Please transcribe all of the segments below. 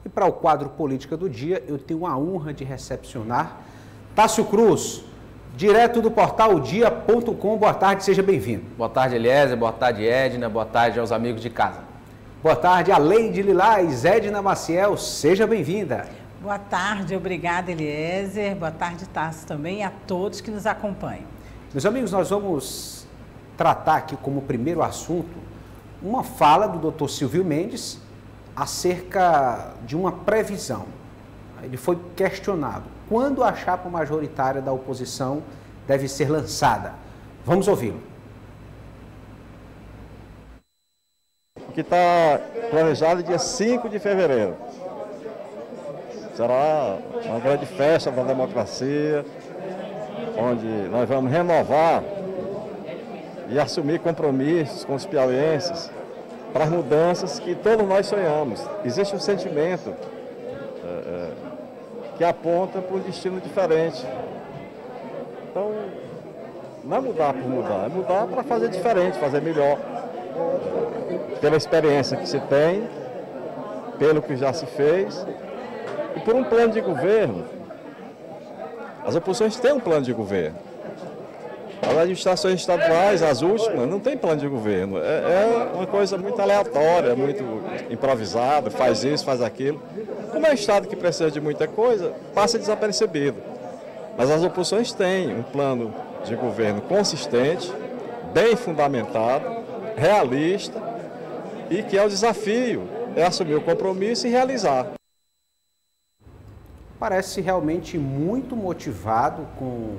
E para o quadro Política do Dia, eu tenho a honra de recepcionar Tássio Cruz, direto do portal dia.com. Boa tarde, seja bem-vindo. Boa tarde, Eliezer. Boa tarde, Edna. Boa tarde aos amigos de casa. Boa tarde, Aleide Lilás. Edna Maciel, seja bem-vinda. Boa tarde, obrigada, Eliezer. Boa tarde, Tássio, também, e a todos que nos acompanham. Meus amigos, nós vamos tratar aqui como primeiro assunto uma fala do Dr. Silvio Mendes acerca de uma previsão. Ele foi questionado quando a chapa majoritária da oposição deve ser lançada. Vamos ouvi-lo. Que está planejado dia 5 de fevereiro. Será uma grande festa da democracia, onde nós vamos renovar e assumir compromissos com os piauienses para as mudanças que todos nós sonhamos. Existe um sentimento que aponta para um destino diferente. Então, não é mudar por mudar, é mudar para fazer diferente, fazer melhor. Pela experiência que se tem, pelo que já se fez, e por um plano de governo. As oposições têm um plano de governo. As administrações estaduais, as últimas, não tem plano de governo. É uma coisa muito aleatória, muito improvisada, faz isso, faz aquilo. Como é um Estado que precisa de muita coisa, passa desapercebido. Mas as oposições têm um plano de governo consistente, bem fundamentado, realista, e que é o desafio, é assumir o compromisso e realizar. Parece realmente muito motivado com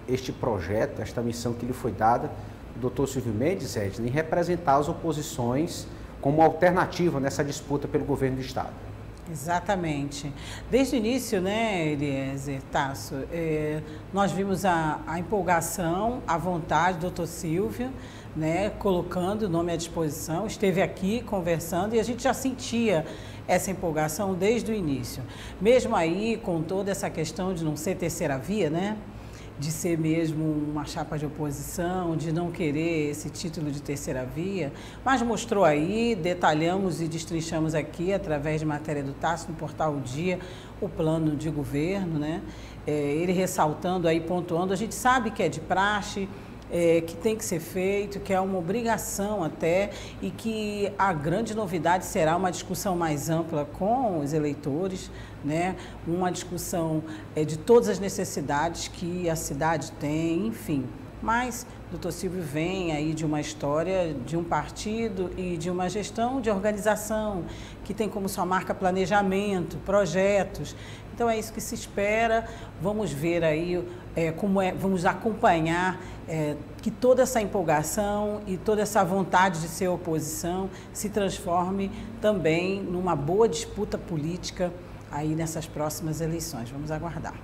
este projeto, esta missão que lhe foi dada, o Dr. Silvio Mendes, Edna, em representar as oposições como alternativa nessa disputa pelo governo do Estado. Exatamente. Desde o início, né, Eliezer, Tássio, nós vimos a empolgação, a vontade do Dr. Silvio, né, colocando o nome à disposição, esteve aqui conversando e a gente já sentia essa empolgação desde o início. Mesmo aí, com toda essa questão de não ser terceira via, né, de ser mesmo uma chapa de oposição, de não querer esse título de terceira via, mas mostrou aí, detalhamos e destrinchamos aqui, através de matéria do Tássio, no portal O Dia, o plano de governo, né? Ele ressaltando aí, pontuando, a gente sabe que é de praxe, que tem que ser feito, que é uma obrigação até, e que a grande novidade será uma discussão mais ampla com os eleitores, né? Uma discussão de todas as necessidades que a cidade tem, enfim. Mas o Dr. Silvio vem aí de uma história de um partido e de uma gestão de organização que tem como sua marca planejamento, projetos. Então é isso que se espera. Vamos ver aí vamos acompanhar que toda essa empolgação e toda essa vontade de ser oposição se transforme também numa boa disputa política aí nessas próximas eleições. Vamos aguardar.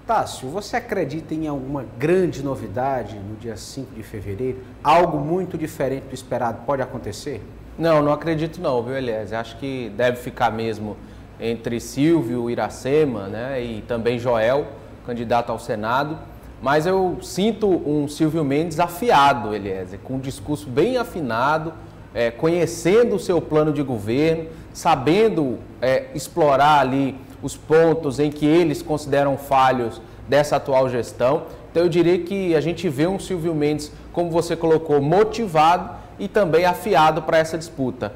Tássio, você acredita em alguma grande novidade no dia 5 de fevereiro? Algo muito diferente do esperado pode acontecer? Não acredito não, viu, Eliezer? Acho que deve ficar mesmo entre Silvio, Iracema, né, e também Joel, candidato ao Senado. Mas eu sinto um Silvio Mendes afiado, Eliezer, com um discurso bem afinado, conhecendo o seu plano de governo, sabendo explorar ali os pontos em que eles consideram falhos dessa atual gestão. Então eu diria que a gente vê um Silvio Mendes, como você colocou, motivado e também afiado para essa disputa.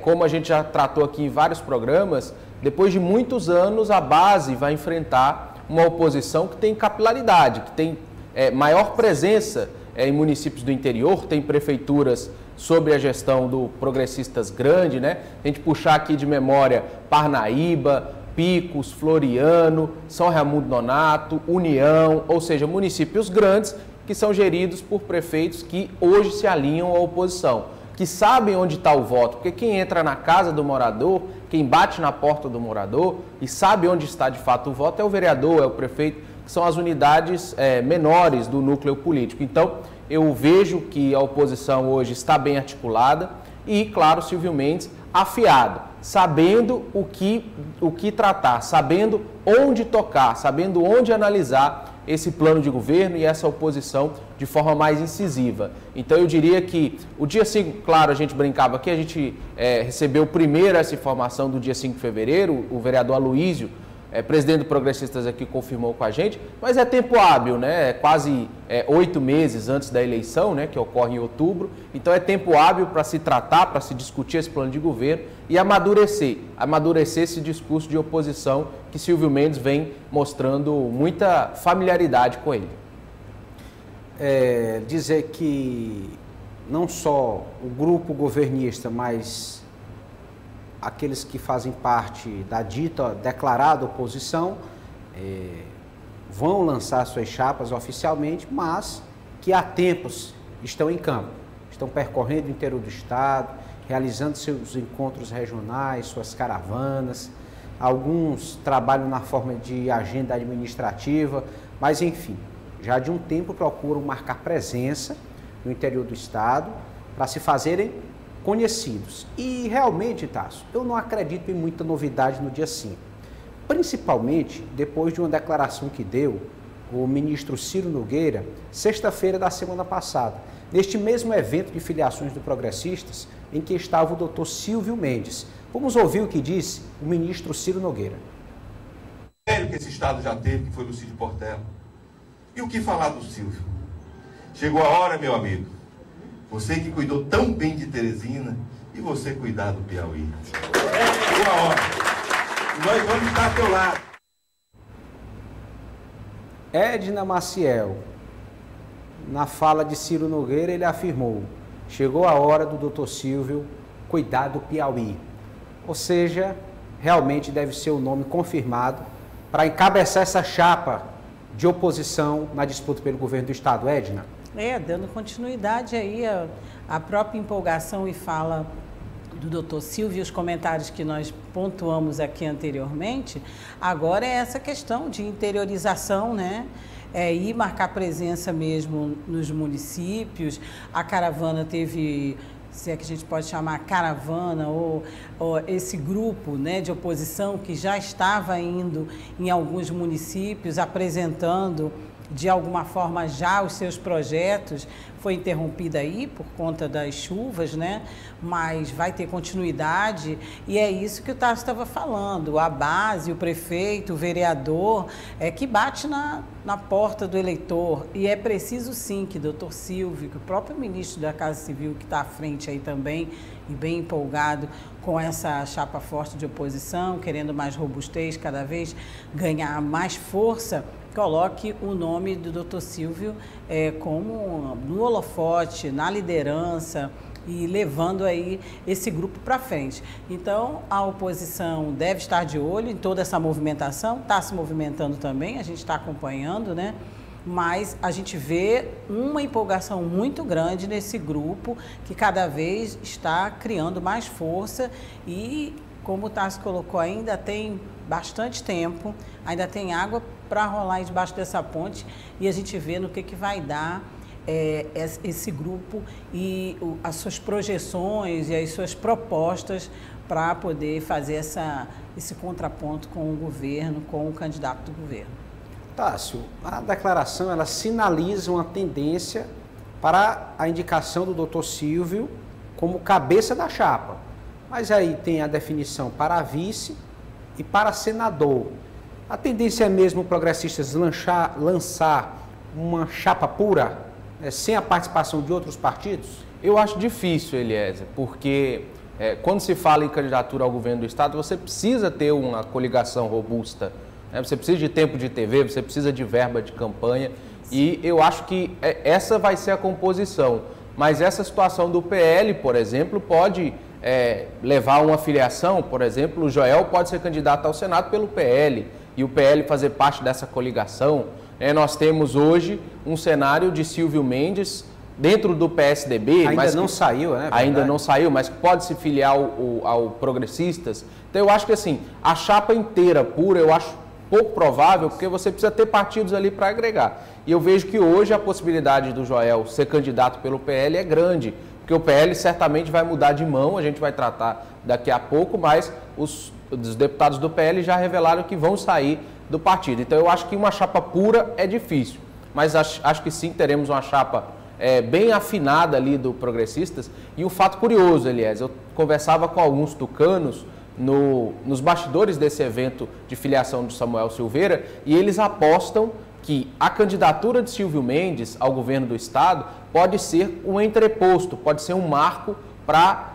Como a gente já tratou aqui em vários programas, depois de muitos anos a base vai enfrentar uma oposição que tem capilaridade, que tem maior presença em municípios do interior, tem prefeituras sob a gestão do Progressistas Grande, né? A gente puxar aqui de memória Parnaíba, Picos, Floriano, São Raimundo Nonato, União, ou seja, municípios grandes que são geridos por prefeitos que hoje se alinham à oposição, que sabem onde está o voto, porque quem entra na casa do morador, quem bate na porta do morador e sabe onde está de fato o voto é o vereador, é o prefeito, que são as unidades menores do núcleo político. Então, eu vejo que a oposição hoje está bem articulada e, claro, Silvio Mendes afiado, sabendo o que tratar, sabendo onde tocar, sabendo onde analisar esse plano de governo e essa oposição de forma mais incisiva. Então eu diria que o dia 5, claro, a gente brincava aqui, a gente recebeu primeiro essa informação do dia 5 de fevereiro, o vereador Aloísio, presidente do Progressistas aqui, confirmou com a gente, mas é tempo hábil, né? É quase 8 meses antes da eleição, né? Que ocorre em outubro, então é tempo hábil para se tratar, para se discutir esse plano de governo e amadurecer esse discurso de oposição que Silvio Mendes vem mostrando muita familiaridade com ele. Dizer que não só o grupo governista, mas aqueles que fazem parte da dita declarada oposição vão lançar suas chapas oficialmente, mas que há tempos estão em campo, estão percorrendo o interior do estado, realizando seus encontros regionais, suas caravanas, alguns trabalham na forma de agenda administrativa, mas enfim, já de um tempo procuram marcar presença no interior do estado para se fazerem conhecidos. E realmente, Tasso, eu não acredito em muita novidade no dia 5. Principalmente depois de uma declaração que deu o ministro Ciro Nogueira, sexta-feira da semana passada, neste mesmo evento de filiações do Progressistas, em que estava o doutor Silvio Mendes. Vamos ouvir o que disse o ministro Ciro Nogueira. Que esse estado já teve, que foi do Cid Portela. E o que falar do Silvio? Chegou a hora, meu amigo. Você que cuidou tão bem de Teresina e você cuidar do Piauí. Chegou a hora. E nós vamos estar ao teu lado. Edna Maciel, na fala de Ciro Nogueira, ele afirmou: chegou a hora do doutor Silvio cuidar do Piauí. Ou seja, realmente deve ser o nome confirmado para encabeçar essa chapa de oposição na disputa pelo governo do estado. Edna? Dando continuidade aí a própria empolgação e fala do doutor Silvio, os comentários que nós pontuamos aqui anteriormente, agora é essa questão de interiorização, né? Ir marcar presença mesmo nos municípios. A caravana teve, se é que a gente pode chamar caravana, ou esse grupo, né, de oposição que já estava indo em alguns municípios, apresentando de alguma forma já os seus projetos, foi interrompida aí por conta das chuvas, né? Mas vai ter continuidade e é isso que o Tasso estava falando, a base, o prefeito, o vereador, que bate na porta do eleitor e é preciso sim que o doutor Silvio, que o próprio ministro da Casa Civil que está à frente aí também e bem empolgado com essa chapa forte de oposição, querendo mais robustez, cada vez ganhar mais força, coloque o nome do doutor Silvio como no holofote, na liderança e levando aí esse grupo para frente. Então, a oposição deve estar de olho em toda essa movimentação, está se movimentando também, a gente está acompanhando, né? Mas a gente vê uma empolgação muito grande nesse grupo que cada vez está criando mais força e, como o Tasso colocou, ainda tem bastante tempo, ainda tem água para rolar debaixo dessa ponte e a gente vê no que vai dar esse grupo e as suas projeções e as suas propostas para poder fazer esse contraponto com o governo, com o candidato do governo. Tássio, a declaração ela sinaliza uma tendência para a indicação do doutor Silvio como cabeça da chapa, mas aí tem a definição para vice e para senador. A tendência é mesmo Progressistas lançar uma chapa pura, sem a participação de outros partidos? Eu acho difícil, Eliezer, porque quando se fala em candidatura ao governo do estado, você precisa ter uma coligação robusta, né? Você precisa de tempo de TV, você precisa de verba de campanha e eu acho que essa vai ser a composição. Mas essa situação do PL, por exemplo, pode levar a uma filiação. Por exemplo, o Joel pode ser candidato ao Senado pelo PL e o PL fazer parte dessa coligação. Nós temos hoje um cenário de Silvio Mendes dentro do PSDB. Ainda não saiu, né? Ainda não saiu, mas pode se filiar ao Progressistas. Então eu acho que assim, a chapa inteira pura, eu acho pouco provável, porque você precisa ter partidos ali para agregar. E eu vejo que hoje a possibilidade do Joel ser candidato pelo PL é grande, porque o PL certamente vai mudar de mão, a gente vai tratar daqui a pouco, mas os deputados do PL já revelaram que vão sair do partido. Então eu acho que uma chapa pura é difícil, mas acho que sim, teremos uma chapa bem afinada ali do Progressistas. E um fato curioso, Elias, eu conversava com alguns tucanos nos bastidores desse evento de filiação de Samuel Silveira, e eles apostam que a candidatura de Silvio Mendes ao governo do estado pode ser um entreposto, pode ser um marco para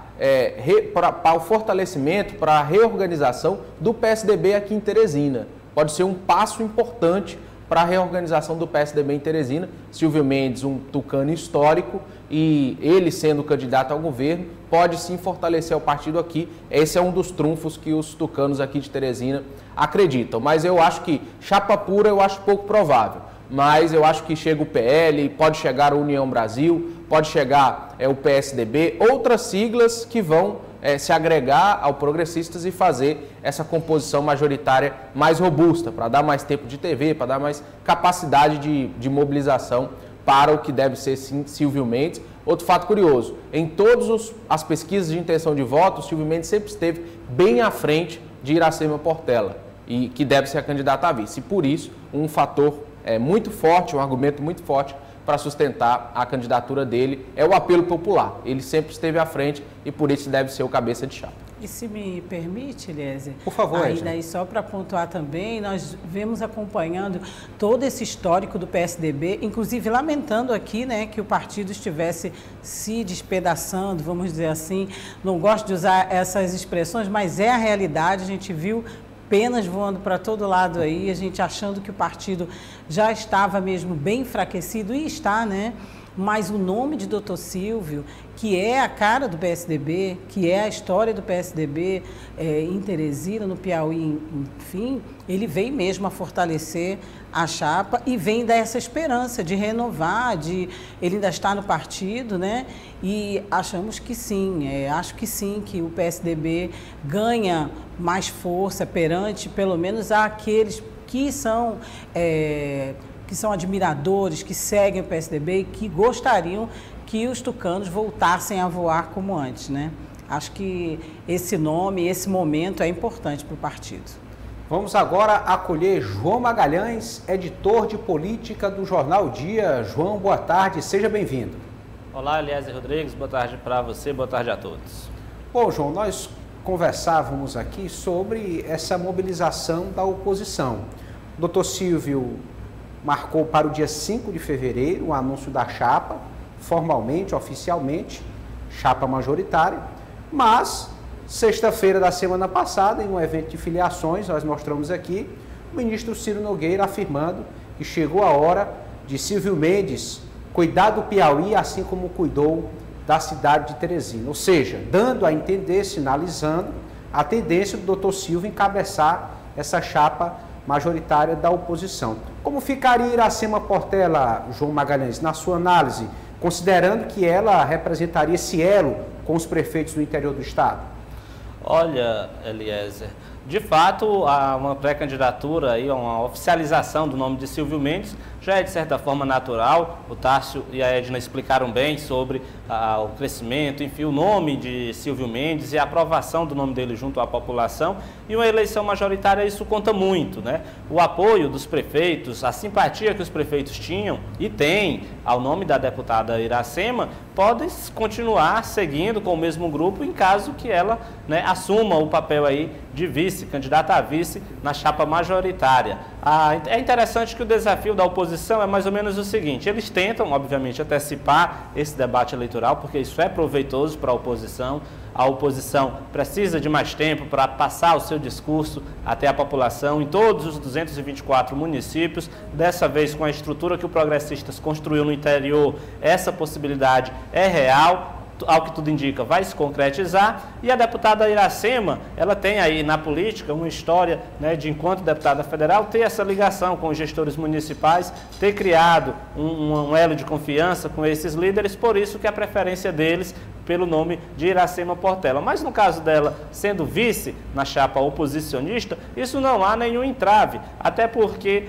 o fortalecimento, para a reorganização do PSDB aqui em Teresina. Pode ser um passo importante para a reorganização do PSDB em Teresina. Silvio Mendes, um tucano histórico, e ele sendo candidato ao governo, pode sim fortalecer o partido aqui. Esse é um dos trunfos que os tucanos aqui de Teresina acreditam. Mas eu acho que chapa pura eu acho pouco provável. Mas eu acho que chega o PL, pode chegar a União Brasil, pode chegar o PSDB, outras siglas que vão se agregar ao Progressistas e fazer essa composição majoritária mais robusta, para dar mais tempo de TV, para dar mais capacidade de mobilização para o que deve ser sim Silvio Mendes. Outro fato curioso, em todas as pesquisas de intenção de voto, o Silvio Mendes sempre esteve bem à frente de Iracema Portela, e que deve ser a candidata a vice. E por isso, um fator muito forte, um argumento muito forte para sustentar a candidatura dele é o apelo popular. Ele sempre esteve à frente e por isso deve ser o cabeça de chapa. E se me permite, Eliezer, por favor, daí só para pontuar também, nós vemos acompanhando todo esse histórico do PSDB, inclusive lamentando aqui, né, que o partido estivesse se despedaçando, vamos dizer assim. Não gosto de usar essas expressões, mas é a realidade. A gente viu penas voando para todo lado aí, a gente achando que o partido já estava mesmo bem enfraquecido, e está, né? Mas o nome de Dr. Silvio, que é a cara do PSDB, que é a história do PSDB em Teresina, no Piauí, enfim, ele vem mesmo a fortalecer a chapa e vem dar essa esperança de renovar, ele ainda está no partido, né? E achamos que sim, acho que sim, que o PSDB ganha mais força perante, pelo menos, aqueles que são admiradores, que seguem o PSDB e que gostariam que os tucanos voltassem a voar como antes, né? Acho que esse nome, esse momento é importante para o partido. Vamos agora acolher João Magalhães, editor de política do Jornal Dia. João, boa tarde, seja bem-vindo. Olá, Eliezer Rodrigues, boa tarde para você, boa tarde a todos. Bom, João, nós conversávamos aqui sobre essa mobilização da oposição. O Dr. Silvio marcou para o dia 5 de fevereiro o anúncio da chapa, formalmente, oficialmente, chapa majoritária, mas sexta-feira da semana passada, em um evento de filiações, nós mostramos aqui, o ministro Ciro Nogueira afirmando que chegou a hora de Silvio Mendes cuidar do Piauí, assim como cuidou da cidade de Teresina. Ou seja, dando a entender, sinalizando a tendência do Dr. Silvio encabeçar essa chapa majoritária da oposição. Como ficaria Iracema Portela, João Magalhães, na sua análise, considerando que ela representaria esse elo com os prefeitos do interior do estado? Olha, Eliezer, de fato, há uma pré-candidatura, uma oficialização do nome de Silvio Mendes já é de certa forma natural. O Tássio e a Edna explicaram bem sobre o crescimento, enfim, o nome de Silvio Mendes e a aprovação do nome dele junto à população. E uma eleição majoritária, isso conta muito, né? O apoio dos prefeitos, a simpatia que os prefeitos tinham e têm ao nome da deputada Iracema, pode continuar seguindo com o mesmo grupo em caso que ela, né, assuma o papel aí de vice, candidata a vice na chapa majoritária. É interessante que o desafio da oposição é mais ou menos o seguinte: eles tentam, obviamente, antecipar esse debate eleitoral, porque isso é proveitoso para a oposição. A oposição precisa de mais tempo para passar o seu discurso até a população em todos os 224 municípios. Dessa vez, com a estrutura que o Progressistas construiu no interior, essa possibilidade é real. Ao que tudo indica, vai se concretizar. E a deputada Iracema, ela tem aí na política uma história, né, de, enquanto deputada federal, ter essa ligação com os gestores municipais, ter criado um elo de confiança com esses líderes, por isso que a preferência deles pelo nome de Iracema Portela. Mas no caso dela, sendo vice na chapa oposicionista, isso não há nenhum entrave, até porque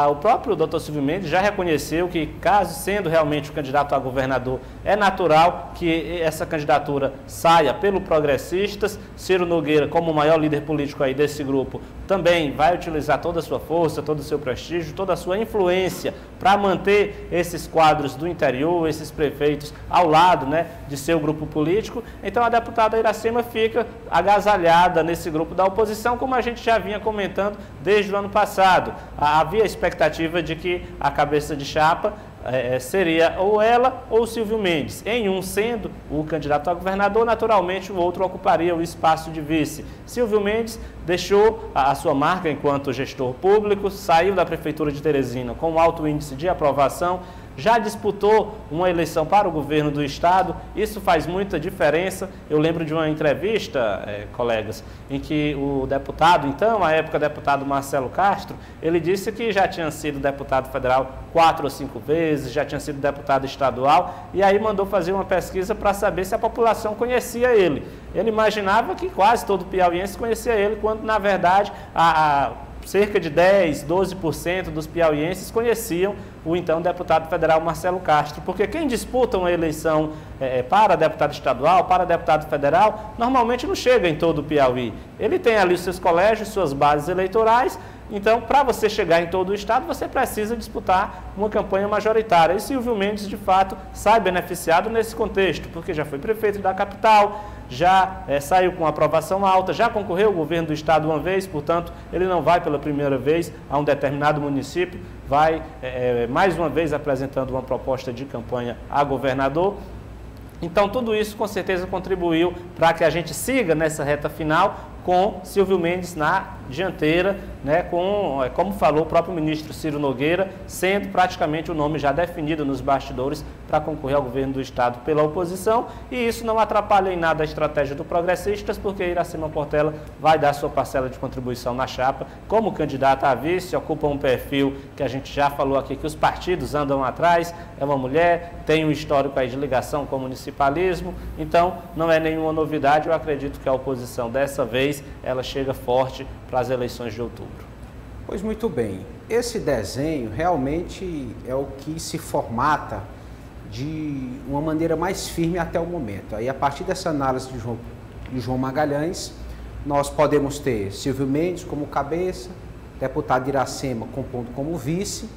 o próprio Dr. Silvio Mendes já reconheceu que, caso sendo realmente o candidato a governador, é natural que essa candidatura saia pelo Progressistas. Ciro Nogueira, como o maior líder político aí desse grupo, também vai utilizar toda a sua força, todo o seu prestígio, toda a sua influência para manter esses quadros do interior, esses prefeitos ao lado, né, de seu grupo político. Então a deputada Iracema fica agasalhada nesse grupo da oposição, como a gente já vinha comentando desde o ano passado. Havia a expectativa de que a cabeça de chapa seria ou ela ou Silvio Mendes. Em um sendo o candidato a governador, naturalmente o outro ocuparia o espaço de vice. Silvio Mendes deixou a sua marca enquanto gestor público, saiu da Prefeitura de Teresina com um alto índice de aprovação, já disputou uma eleição para o governo do estado. Isso faz muita diferença. Eu lembro de uma entrevista, colegas, em que o deputado, então, à época deputado Marcelo Castro, ele disse que já tinha sido deputado federal 4 ou 5 vezes, já tinha sido deputado estadual, e aí mandou fazer uma pesquisa para saber se a população conhecia ele. Ele imaginava que quase todo piauiense conhecia ele, quando, na verdade, cerca de 10, 12% dos piauienses conheciam o então deputado federal Marcelo Castro, porque quem disputa uma eleição para deputado estadual, para deputado federal, normalmente não chega em todo o Piauí. Ele tem ali os seus colégios, suas bases eleitorais. Então, para você chegar em todo o estado, você precisa disputar uma campanha majoritária. E Silvio Mendes, de fato, sai beneficiado nesse contexto, porque já foi prefeito da capital, já saiu com aprovação alta, já concorreu ao governo do estado uma vez, portanto, ele não vai pela primeira vez a um determinado município, vai mais uma vez apresentando uma proposta de campanha a governador. Então, tudo isso com certeza contribuiu para que a gente siga nessa reta final com Silvio Mendes na dianteira, né, como falou o próprio ministro Ciro Nogueira, sendo praticamente o nome já definido nos bastidores para concorrer ao governo do estado pela oposição, e isso não atrapalha em nada a estratégia do Progressistas, porque Iracema Portela vai dar sua parcela de contribuição na chapa, como candidata a vice, ocupa um perfil que a gente já falou aqui, que os partidos andam atrás, é uma mulher, tem um histórico aí de ligação com o municipalismo, então não é nenhuma novidade. Eu acredito que a oposição dessa vez, ela chega forte para as eleições de outubro. Pois muito bem, esse desenho realmente é o que se formata de uma maneira mais firme até o momento. Aí, a partir dessa análise de João Magalhães, nós podemos ter Silvio Mendes como cabeça, deputado Iracema compondo como vice,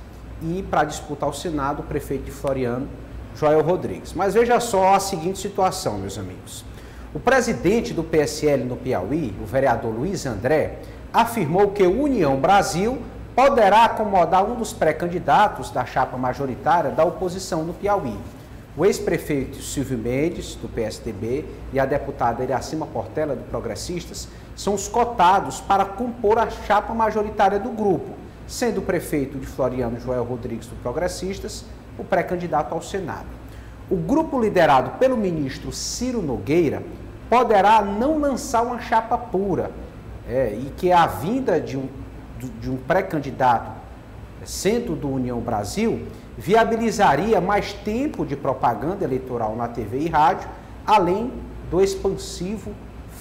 e para disputar o Senado, o prefeito de Floriano, Joel Rodrigues. Mas veja só a seguinte situação, meus amigos. O presidente do PSL no Piauí, o vereador Luiz André, afirmou que o União Brasil poderá acomodar um dos pré-candidatos da chapa majoritária da oposição no Piauí. O ex-prefeito Silvio Mendes, do PSDB, e a deputada Iracema Portela, do Progressistas, são os cotados para compor a chapa majoritária do grupo, sendo o prefeito de Floriano, Joel Rodrigues, do Progressistas, o pré-candidato ao Senado. O grupo liderado pelo ministro Ciro Nogueira poderá não lançar uma chapa pura, e que a vinda de um pré-candidato, sendo do União Brasil, viabilizaria mais tempo de propaganda eleitoral na TV e rádio, além do expansivo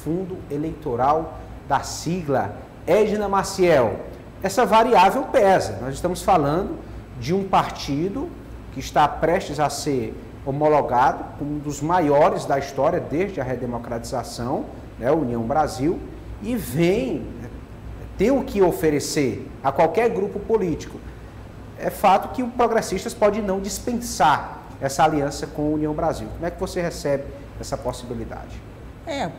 fundo eleitoral da sigla. Edna Maciel, essa variável pesa. Nós estamos falando de um partido que está prestes a ser homologado como um dos maiores da história desde a redemocratização, né, União Brasil, e tem o que oferecer a qualquer grupo político. É fato que o Progressistas pode não dispensar essa aliança com a União Brasil. Como é que você recebe essa possibilidade?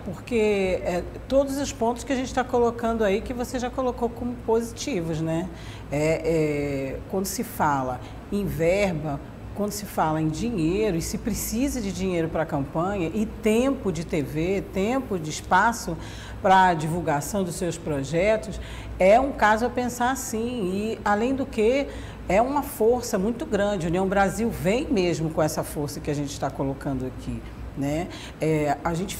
Porque todos os pontos que a gente está colocando aí, que você já colocou como positivos, né? Quando se fala em verba, quando se fala em dinheiro, e se precisa de dinheiro para a campanha, e tempo de TV, tempo de espaço para a divulgação dos seus projetos, é um caso a pensar assim. E, além do que, é uma força muito grande. A União Brasil vem mesmo com essa força que a gente está colocando aqui, né? A gente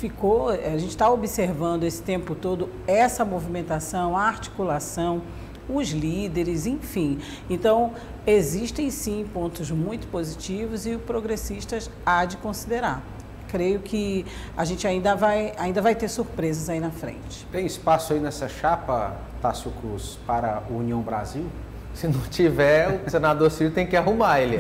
está observando esse tempo todo essa movimentação, a articulação, os líderes, enfim. Então, existem sim pontos muito positivos, e o Progressistas há de considerar. creio que a gente ainda vai ter surpresas aí na frente. Tem espaço aí nessa chapa, Tássio Cruz, para o União Brasil? Se não tiver, o senador Ciro tem que arrumar ele,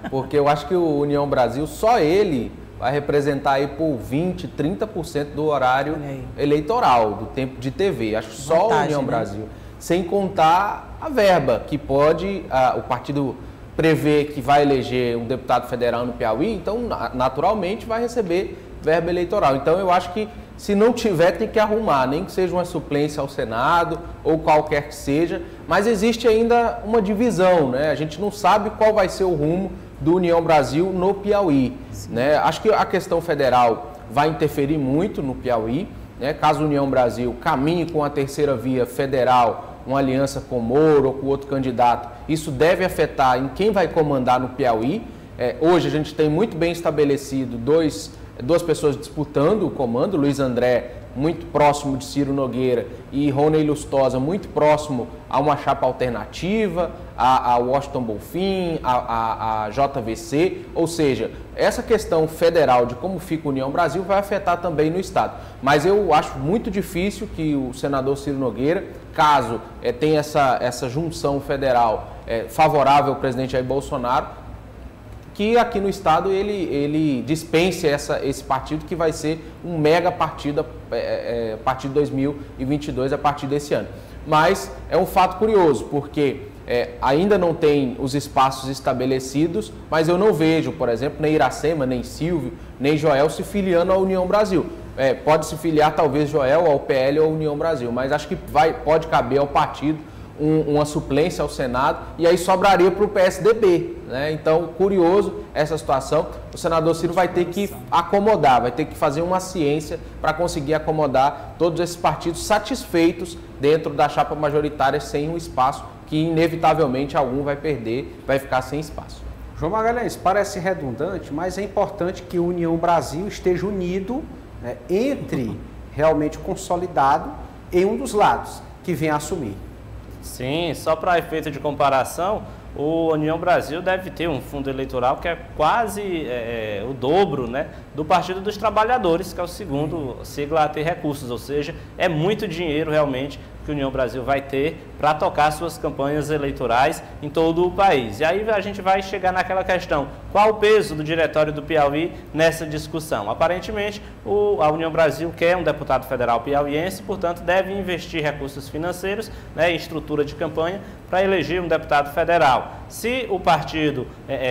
porque eu acho que o União Brasil, só ele vai representar aí por 20%, 30% do horário eleitoral, do tempo de TV. Acho que só o União Brasil. Sem contar a verba, que pode, o partido prevê que vai eleger um deputado federal no Piauí, então naturalmente vai receber verba eleitoral. Então eu acho que se não tiver, tem que arrumar, nem que seja uma suplência ao Senado ou qualquer que seja, mas existe ainda uma divisão, né? A gente não sabe qual vai ser o rumo do União Brasil no Piauí, né? Acho que a questão federal vai interferir muito no Piauí, né? Caso a União Brasil caminhe com a terceira via federal, uma aliança com o Moro ou com outro candidato, isso deve afetar em quem vai comandar no Piauí. Hoje a gente tem muito bem estabelecido duas pessoas disputando o comando, Luiz André, muito próximo de Ciro Nogueira, e Rony Lustosa, muito próximo a uma chapa alternativa, a Washington Bonfim, a JVC, ou seja, essa questão federal de como fica a União Brasil vai afetar também no Estado. Mas eu acho muito difícil que o senador Ciro Nogueira, caso tenha essa junção federal favorável ao presidente Jair Bolsonaro, que aqui no Estado ele dispense esse partido, que vai ser um mega partido a partir de 2022, a partir desse ano. Mas é um fato curioso, porque ainda não tem os espaços estabelecidos, mas eu não vejo, por exemplo, nem Iracema, nem Silvio, nem Joel se filiando à União Brasil. Pode se filiar talvez Joel ao PL ou à União Brasil, mas acho que pode caber ao partido uma suplência ao Senado, e aí sobraria para o PSDB, né? Então, curioso essa situação, o senador Ciro vai ter que acomodar, vai ter que fazer uma ciência para conseguir acomodar todos esses partidos satisfeitos dentro da chapa majoritária, sem um espaço que inevitavelmente algum vai perder, vai ficar sem espaço. João Magalhães, parece redundante, mas é importante que o União Brasil esteja unido, né, entre realmente consolidado em um dos lados que vem a assumir. Sim, só para efeito de comparação, o União Brasil deve ter um fundo eleitoral que é quase o dobro, né, do Partido dos Trabalhadores, que é o segundo sigla a ter recursos, ou seja, é muito dinheiro realmente que o União Brasil vai ter para tocar suas campanhas eleitorais em todo o país. E aí a gente vai chegar naquela questão, qual o peso do Diretório do Piauí nessa discussão? Aparentemente, a União Brasil quer um deputado federal piauiense, portanto, deve investir recursos financeiros, né, em estrutura de campanha para eleger um deputado federal. Se o partido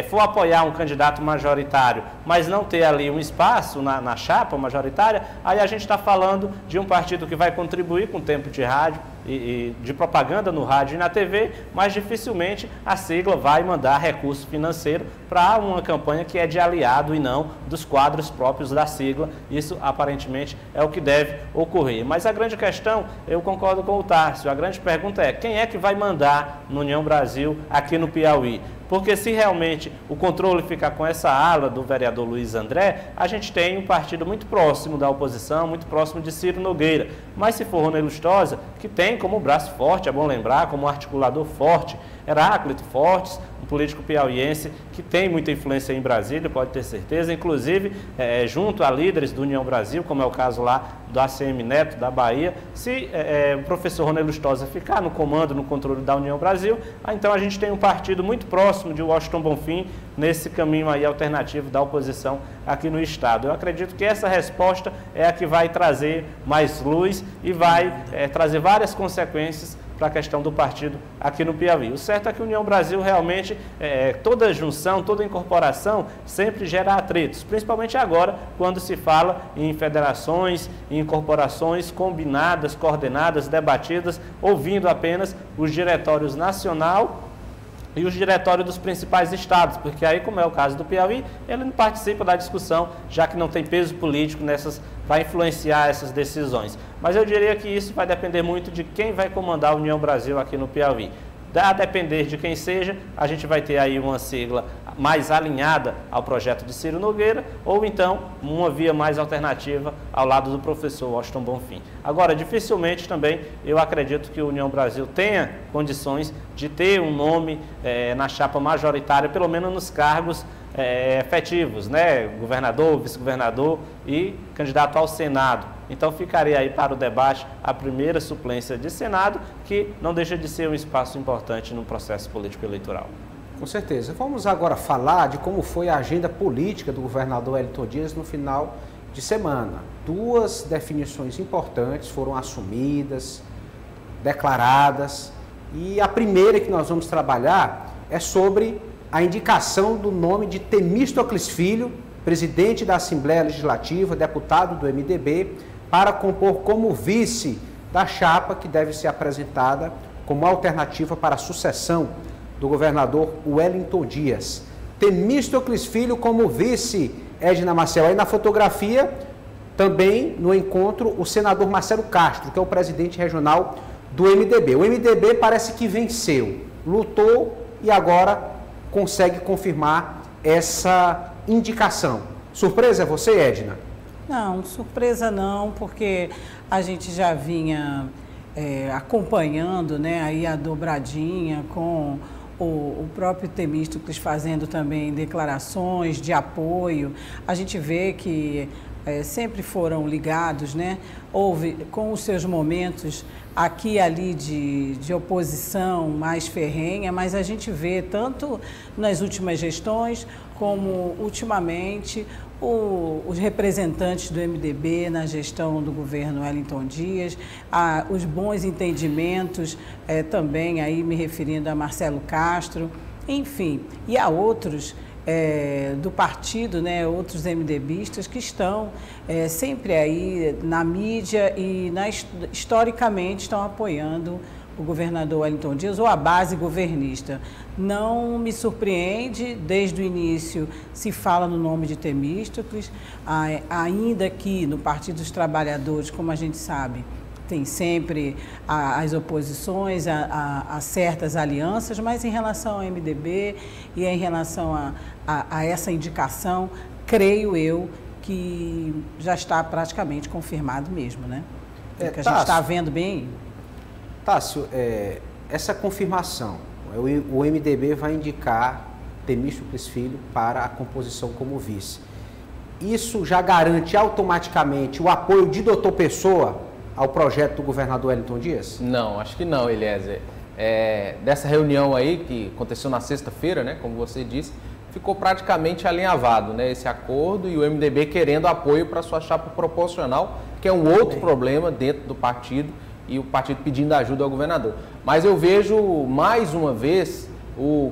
for apoiar um candidato majoritário, mas não ter ali um espaço na chapa majoritária, aí a gente está falando de um partido que vai contribuir com o tempo de rádio e de propaganda no rádio e na TV, mas dificilmente a sigla vai mandar recurso financeiro para uma campanha que é de aliado e não dos quadros próprios da sigla. Isso aparentemente é o que deve ocorrer. Mas a grande questão, eu concordo com o Tássio, a grande pergunta é quem é que vai mandar no União Brasil aqui no Piauí? Porque se realmente o controle ficar com essa ala do vereador Luiz André, a gente tem um partido muito próximo da oposição, muito próximo de Ciro Nogueira. Mas se for Rony Lustosa, que tem como braço forte, é bom lembrar, como articulador forte, Heráclito Fortes, um político piauiense que tem muita influência em Brasília, pode ter certeza, inclusive junto a líderes do União Brasil, como é o caso lá do ACM Neto, da Bahia. Se o professor Rony Lustosa ficar no comando, no controle da União Brasil, então a gente tem um partido muito próximo de Washington Bonfim nesse caminho aí alternativo da oposição aqui no Estado. Eu acredito que essa resposta é a que vai trazer mais luz e vai trazer várias consequências para a questão do partido aqui no Piauí. O certo é que a União Brasil realmente, toda junção, toda incorporação sempre gera atritos, principalmente agora quando se fala em federações, em incorporações combinadas, coordenadas, debatidas, ouvindo apenas os diretórios nacional e os diretórios dos principais estados, porque aí, como é o caso do Piauí, ele não participa da discussão, já que não tem peso político para influenciar essas decisões. Mas eu diria que isso vai depender muito de quem vai comandar a União Brasil aqui no Piauí. A depender de quem seja, a gente vai ter aí uma sigla mais alinhada ao projeto de Ciro Nogueira, ou então uma via mais alternativa ao lado do professor Washington Bonfim. Agora, dificilmente também eu acredito que a União Brasil tenha condições de ter um nome na chapa majoritária, pelo menos nos cargos efetivos, né? Governador, vice-governador e candidato ao Senado. Então ficaria aí para o debate a primeira suplência de Senado, que não deixa de ser um espaço importante no processo político-eleitoral. Com certeza. Vamos agora falar de como foi a agenda política do governador Wellington Dias no final de semana. 2 definições importantes foram assumidas, declaradas, e a primeira que nós vamos trabalhar é sobre a indicação do nome de Temístocles Filho, presidente da Assembleia Legislativa, deputado do MDB, para compor como vice da chapa que deve ser apresentada como alternativa para a sucessão do governador Wellington Dias. Temístocles Filho como vice, Edna Marcel. Aí na fotografia, também no encontro, o senador Marcelo Castro, que é o presidente regional do MDB. O MDB parece que venceu, lutou e agora consegue confirmar essa indicação. Surpresa é você, Edna? Não, surpresa não, porque a gente já vinha acompanhando, né, aí a dobradinha com o próprio Temístocles fazendo também declarações de apoio. A gente vê que sempre foram ligados, né? Houve com os seus momentos aqui e ali de oposição mais ferrenha, mas a gente vê tanto nas últimas gestões como ultimamente os representantes do MDB na gestão do governo Wellington Dias, os bons entendimentos também, aí me referindo a Marcelo Castro, enfim, e a outros do partido, né, outros MDBistas que estão sempre aí na mídia e historicamente estão apoiando o governador Wellington Dias ou a base governista. Não me surpreende, desde o início se fala no nome de Temístocles, ainda que no Partido dos Trabalhadores, como a gente sabe, tem sempre as oposições a certas alianças, mas em relação ao MDB e em relação a essa indicação, creio eu que já está praticamente confirmado mesmo, né? O que a gente está vendo bem. Tássio, essa confirmação, o MDB vai indicar Temístocles Filho para a composição como vice. Isso já garante automaticamente o apoio de Dr. Pessoa ao projeto do governador Wellington Dias? Não, acho que não, Eliezer. Dessa reunião aí, que aconteceu na sexta-feira, né, como você disse, ficou praticamente alinhavado, né, esse acordo, e o MDB querendo apoio para sua chapa proporcional, que é um outro problema dentro do partido, e o partido pedindo ajuda ao governador. Mas eu vejo, mais uma vez, o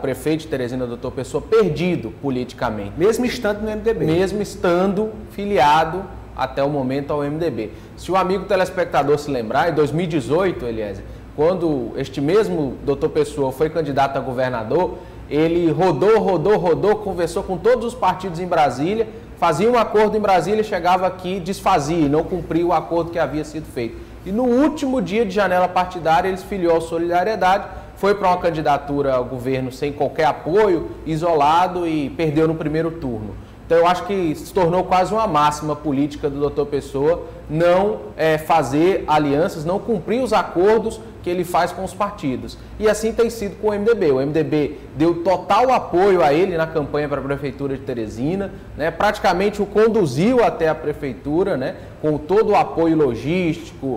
prefeito de Teresina, Dr. Pessoa, perdido politicamente. Mesmo estando no MDB. Mesmo estando filiado até o momento ao MDB. Se o amigo telespectador se lembrar, em 2018, Eliezer, quando este mesmo Dr. Pessoa foi candidato a governador, ele rodou, conversou com todos os partidos em Brasília, fazia um acordo em Brasília, chegava aqui, desfazia e não cumpria o acordo que havia sido feito. E no último dia de janela partidária, ele se filiou à Solidariedade, foi para uma candidatura ao governo sem qualquer apoio, isolado, e perdeu no primeiro turno. Então eu acho que se tornou quase uma máxima política do Dr. Pessoa não fazer alianças, não cumprir os acordos que ele faz com os partidos. E assim tem sido com o MDB. O MDB deu total apoio a ele na campanha para a Prefeitura de Teresina, né? Praticamente o conduziu até a Prefeitura, né? Com todo o apoio logístico,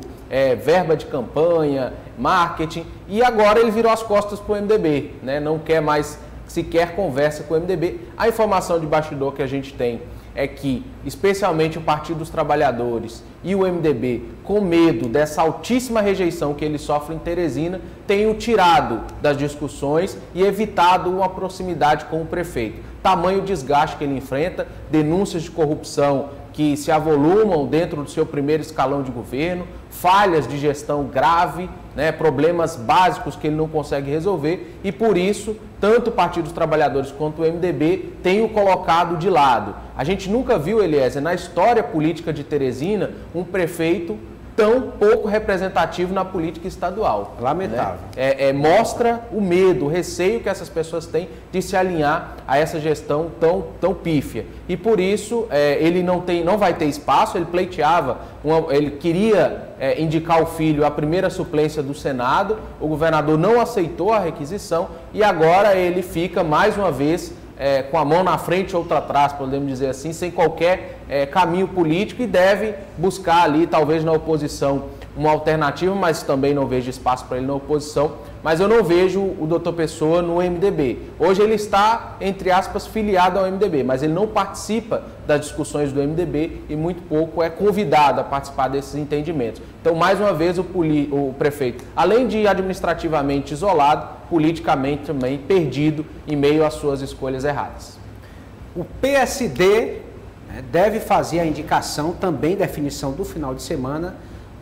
verba de campanha, marketing, e agora ele virou as costas para o MDB, né? Não quer mais sequer conversa com o MDB. A informação de bastidor que a gente tem é que, especialmente o Partido dos Trabalhadores e o MDB, com medo dessa altíssima rejeição que ele sofre em Teresina, tem o tirado das discussões e evitado uma proximidade com o prefeito. Tamanho desgaste que ele enfrenta, denúncias de corrupção que se avolumam dentro do seu primeiro escalão de governo, falhas de gestão grave, né, problemas básicos que ele não consegue resolver, e por isso, tanto o Partido dos Trabalhadores quanto o MDB têm o colocado de lado. A gente nunca viu, Eliezer, na história política de Teresina, um prefeito tão pouco representativo na política estadual. Lamentável. Né? Mostra o medo, o receio que essas pessoas têm de se alinhar a essa gestão tão pífia. E por isso ele não vai ter espaço, ele pleiteava, ele queria indicar o filho à primeira suplência do Senado, o governador não aceitou a requisição e agora ele fica mais uma vez com a mão na frente e outra atrás, podemos dizer assim, sem qualquer caminho político, e deve buscar ali, talvez na oposição, uma alternativa, mas também não vejo espaço para ele na oposição. Mas eu não vejo o doutor Pessoa no MDB. Hoje ele está, entre aspas, filiado ao MDB, mas ele não participa das discussões do MDB e muito pouco é convidado a participar desses entendimentos. Então, mais uma vez, o prefeito, além de administrativamente isolado, politicamente também perdido em meio às suas escolhas erradas. O PSD deve fazer a indicação, também definição do final de semana,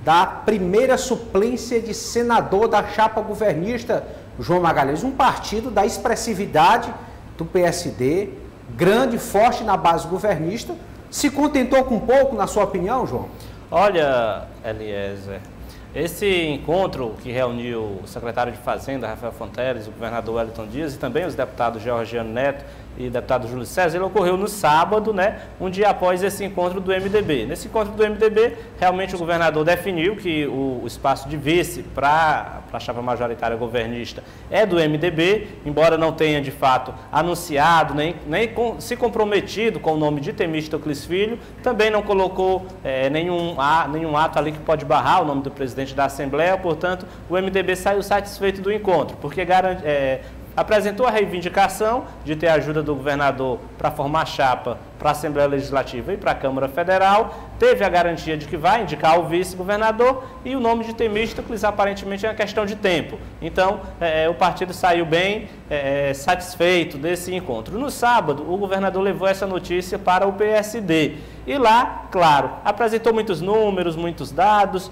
da primeira suplência de senador da chapa governista, João Magalhães, um partido da expressividade do PSD, grande, forte na base governista. Se contentou com pouco, na sua opinião, João? Olha, Eliezer, esse encontro que reuniu o secretário de Fazenda, Rafael Fonteles, o governador Wellington Dias e também os deputados Georgiano Neto e deputado Júlio César, ele ocorreu no sábado, né, um dia após esse encontro do MDB. Nesse encontro do MDB, realmente o governador definiu que o espaço de vice para a chapa majoritária governista é do MDB, embora não tenha de fato anunciado, nem se comprometido com o nome de Temístocles Filho, também não colocou nenhum ato ali que pode barrar o nome do presidente da Assembleia, portanto, o MDB saiu satisfeito do encontro, porque apresentou a reivindicação de ter a ajuda do governador para formar chapa para a Assembleia Legislativa e para a Câmara Federal, teve a garantia de que vai indicar o vice-governador e o nome de Temístocles aparentemente é uma questão de tempo. Então, o partido saiu bem satisfeito desse encontro. No sábado, o governador levou essa notícia para o PSD. E lá, claro, apresentou muitos números, muitos dados,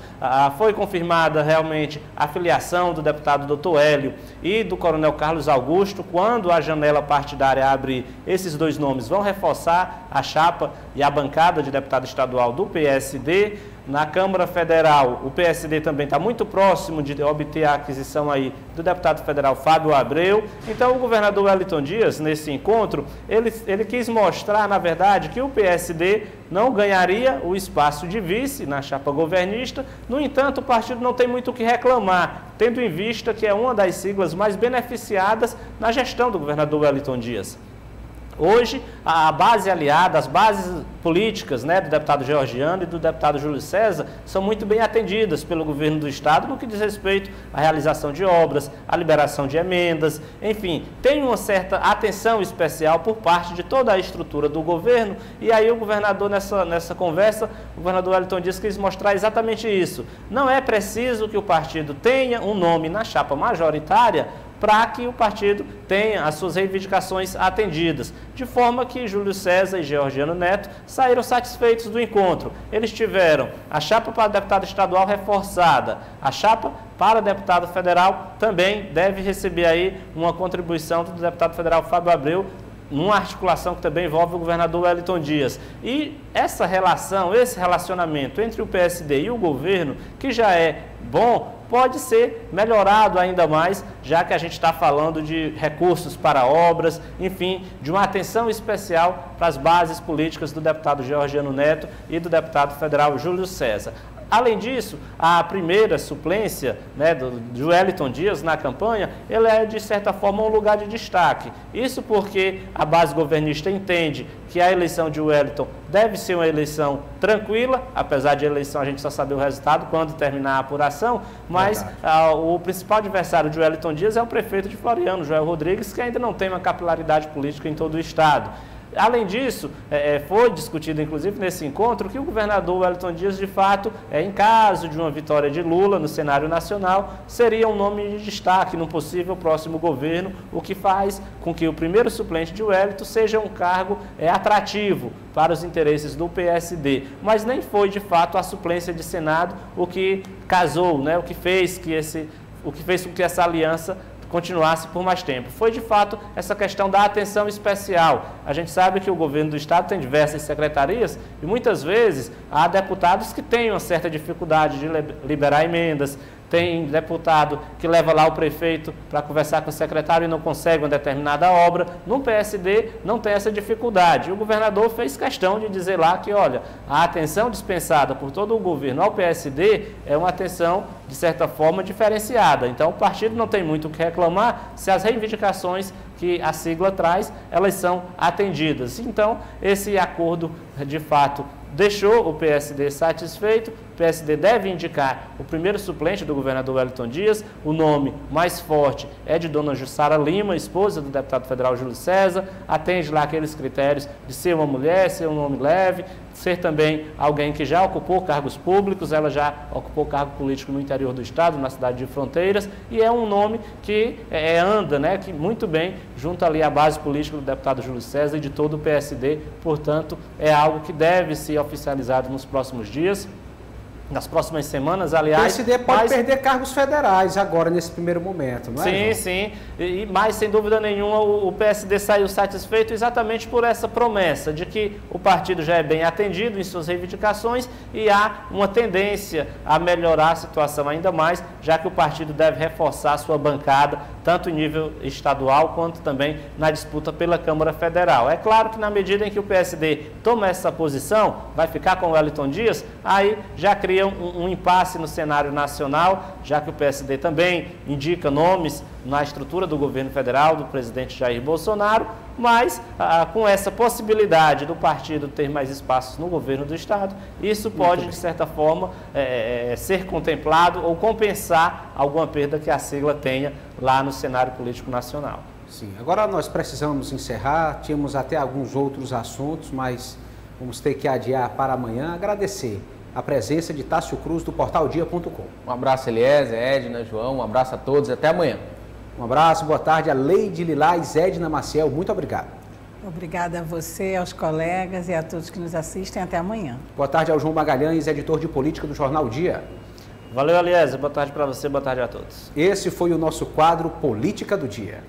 foi confirmada realmente a filiação do deputado Dr. Hélio e do coronel Carlos Augusto. Quando a janela partidária abrir, esses dois nomes vão reforçar a chapa e a bancada de deputado estadual do PSD. Na Câmara Federal, o PSD também está muito próximo de obter a aquisição aí do deputado federal Fábio Abreu. Então, o governador Wellington Dias, nesse encontro, ele quis mostrar, na verdade, que o PSD não ganharia o espaço de vice na chapa governista. No entanto, o partido não tem muito o que reclamar, tendo em vista que é uma das siglas mais beneficiadas na gestão do governador Wellington Dias. Hoje, a base aliada, as bases políticas, né, do deputado Georgiano e do deputado Júlio César são muito bem atendidas pelo governo do Estado no que diz respeito à realização de obras, à liberação de emendas, enfim, tem uma certa atenção especial por parte de toda a estrutura do governo. E aí o governador, nessa conversa, o governador Wellington Dias quis mostrar exatamente isso. Não é preciso que o partido tenha um nome na chapa majoritária para que o partido tenha as suas reivindicações atendidas, de forma que Júlio César e Georgiano Neto saíram satisfeitos do encontro. Eles tiveram a chapa para deputado estadual reforçada, a chapa para deputado federal também deve receber aí uma contribuição do deputado federal Fábio Abreu, numa articulação que também envolve o governador Wellington Dias. E essa relação, esse relacionamento entre o PSD e o governo, que já é bom, pode ser melhorado ainda mais, já que a gente está falando de recursos para obras, enfim, de uma atenção especial para as bases políticas do deputado Georgiano Neto e do deputado federal Júlio César. Além disso, a primeira suplência, né, do Wellington Dias na campanha, ele é, de certa forma, um lugar de destaque. Isso porque a base governista entende que a eleição de Wellington deve ser uma eleição tranquila, apesar de a eleição a gente só saber o resultado quando terminar a apuração, mas o principal adversário de Wellington Dias é o prefeito de Floriano, Joel Rodrigues, que ainda não tem uma capilaridade política em todo o estado. Além disso, foi discutido inclusive nesse encontro que o governador Wellington Dias, de fato, em caso de uma vitória de Lula no cenário nacional, seria um nome de destaque num possível próximo governo, o que faz com que o primeiro suplente de Wellington seja um cargo atrativo para os interesses do PSD. Mas nem foi, de fato, a suplência de Senado o que casou, né, o que fez com que essa aliança continuasse por mais tempo. Foi, de fato, essa questão da atenção especial. A gente sabe que o governo do Estado tem diversas secretarias e, muitas vezes, há deputados que têm uma certa dificuldade de liberar emendas, tem deputado que leva lá o prefeito para conversar com o secretário e não consegue uma determinada obra. No PSD não tem essa dificuldade. O governador fez questão de dizer lá que, olha, a atenção dispensada por todo o governo ao PSD é uma atenção, de certa forma, diferenciada. Então, o partido não tem muito o que reclamar se as reivindicações que a sigla traz, elas são atendidas. Então, esse acordo, de fato, deixou o PSD satisfeito. O PSD deve indicar o primeiro suplente do governador Wellington Dias. O nome mais forte é de dona Jussara Lima, esposa do deputado federal Júlio César. Atende lá aqueles critérios de ser uma mulher, ser um nome leve, ser também alguém que já ocupou cargos públicos. Ela já ocupou cargo político no interior do estado, na cidade de Fronteiras, e é um nome que anda, né, que muito bem junto ali à base política do deputado Júlio César e de todo o PSD. Portanto, é algo que deve ser oficializado nos próximos dias, nas próximas semanas, aliás. O PSD pode perder cargos federais agora, nesse primeiro momento, não é? Sim, sim. Mas, sem dúvida nenhuma, o PSD saiu satisfeito exatamente por essa promessa de que o partido já é bem atendido em suas reivindicações e há uma tendência a melhorar a situação ainda mais, já que o partido deve reforçar a sua bancada, tanto em nível estadual quanto também na disputa pela Câmara Federal. É claro que na medida em que o PSD toma essa posição, vai ficar com o Wellington Dias, aí já cria um impasse no cenário nacional, já que o PSD também indica nomes na estrutura do governo federal, do presidente Jair Bolsonaro, mas com essa possibilidade do partido ter mais espaços no governo do estado, isso pode, de certa forma, ser contemplado ou compensar alguma perda que a sigla tenha lá no cenário político nacional. Sim, agora nós precisamos encerrar, tínhamos até alguns outros assuntos, mas vamos ter que adiar para amanhã. Agradecer a presença de Tássio Cruz, do portaldia.com. Um abraço, Eliezer, Edna, João, um abraço a todos e até amanhã. Um abraço, boa tarde a Leide Lilás, Edna Maciel, muito obrigado. Obrigada a você, aos colegas e a todos que nos assistem. Até amanhã. Boa tarde ao João Magalhães, editor de política do Jornal Dia. Valeu, Eliezer. Boa tarde para você, boa tarde a todos. Esse foi o nosso quadro Política do Dia.